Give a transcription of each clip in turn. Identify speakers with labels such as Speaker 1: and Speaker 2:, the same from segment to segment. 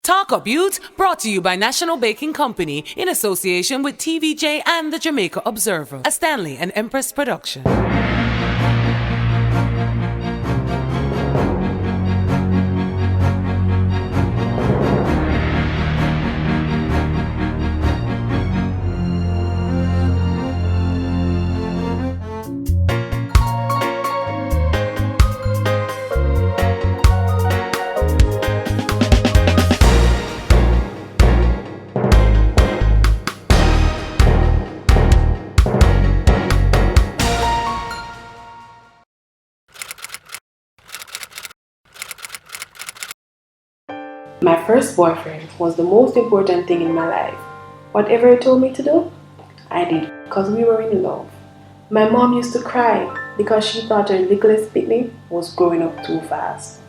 Speaker 1: Talk Up Yout, brought to you by National Baking Company in association with TVJ and the Jamaica Observer, a Stanley and Emprezz production.
Speaker 2: My first boyfriend was the most important thing in my life. Whatever he told me to do, I did because we were in love. My mom used to cry because she thought her littlest picnic was growing up too fast.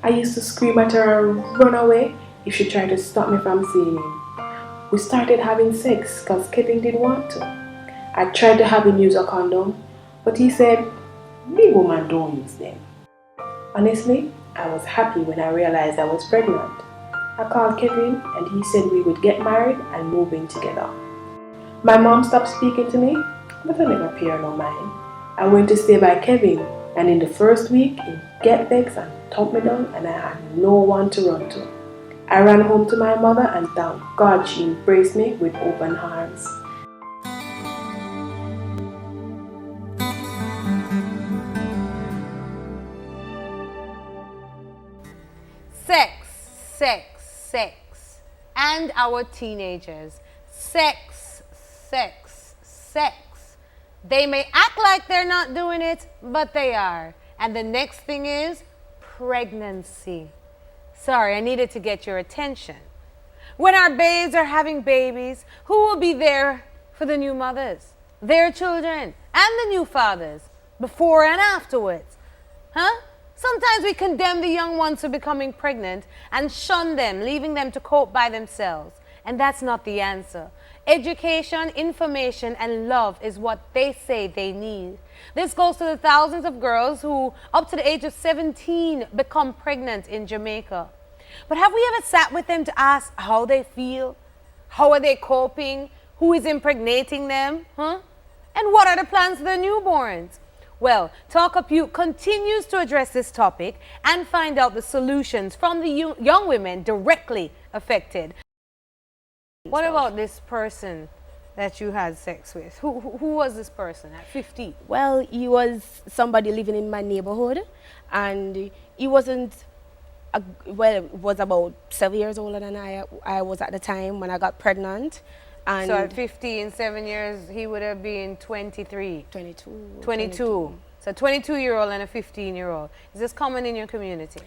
Speaker 2: I used to scream at her and run away if she tried to stop me from seeing him. We started having sex because Kevin didn't want to. I tried to have him use a condom, but he said, "Big woman don't use them." Honestly, I was happy when I realized I was pregnant. I called Kevin and he said we would get married and move in together. My mom stopped speaking to me, but I never paid her no mind. I went to stay by Kevin, and in the first week, he get vexed and thumped me down, and I had no one to run to. I ran home to my mother, and thank God she embraced me with open arms.
Speaker 3: Sex, and our teenagers. Sex. They may act like they're not doing it, but they are. And the next thing is pregnancy. Sorry, I needed to get your attention. When our babes are having babies, who will be there for the new mothers, their children, and the new fathers, before and afterwards? Huh? Sometimes we condemn the young ones for becoming pregnant and shun them, leaving them to cope by themselves. And that's not the answer. Education, information, and love is what they say they need. This goes to the thousands of girls who, up to the age of 17, become pregnant in Jamaica. But have we ever sat with them to ask how they feel? How are they coping? Who is impregnating them? Huh? And what are the plans for their newborns? Well, Talk Up Yout continues to address this topic and find out the solutions from the young women directly affected. What about this person that you had sex with? Who was this person at 50?
Speaker 4: Well, he was somebody living in my neighborhood, and he wasn't, was about 7 years older than I was at the time when I got pregnant. And
Speaker 3: so at 50 in 7 years, he would have been 23. 22. So 22-year-old and a 15-year-old. Is this common in your community?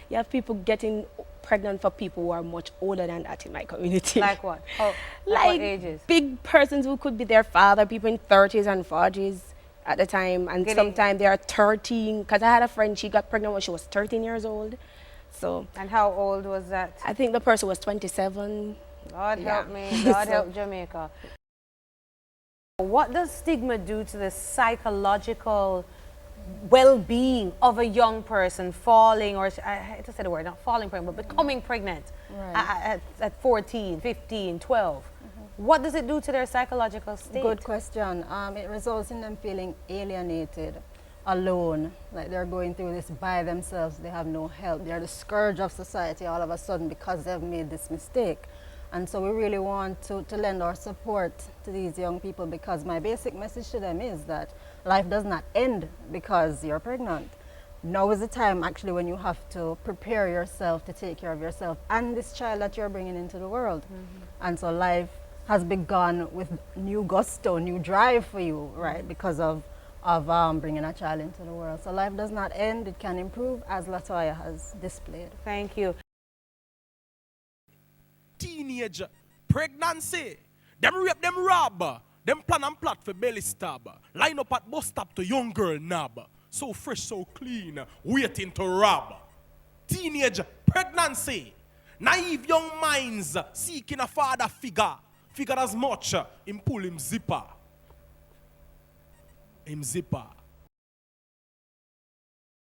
Speaker 4: You have people getting pregnant for people who are much older than that in my community.
Speaker 3: Like what?
Speaker 4: Like
Speaker 3: what ages?
Speaker 4: Big persons who could be their father, people in 30s and 40s at the time. And sometimes they are 13. Because I had a friend, she got pregnant when she was 13 years old. So.
Speaker 3: And how old was that?
Speaker 4: I think the person was 27.
Speaker 3: God help me. God help Jamaica. What does stigma do to the psychological well-being of a young person falling, or I hate to say the word, not falling pregnant, but becoming pregnant at 14, 15, 12? What does it do to their psychological state?
Speaker 5: Good question. It results in them feeling alienated, alone, like they're going through this by themselves. They have no help. They're the scourge of society all of a sudden because they've made this mistake. And so we really want to lend our support to these young people, because my basic message to them is that life does not end because you're pregnant. Now is the time actually when you have to prepare yourself to take care of yourself and this child that you're bringing into the world. And so life has begun with new gusto, new drive for you, right, because of bringing a child into the world. So life does not end, it can improve, as Latoya has displayed.
Speaker 3: Thank you.
Speaker 6: Teenage pregnancy. Them rape, them rob. Them plan and plot for belly stab. Line up at bus stop to young girl nab. So fresh, so clean, waiting to rob. Teenage pregnancy. Naive young minds seeking a father figure. Figured as much, him pull him zipper. Him zipper.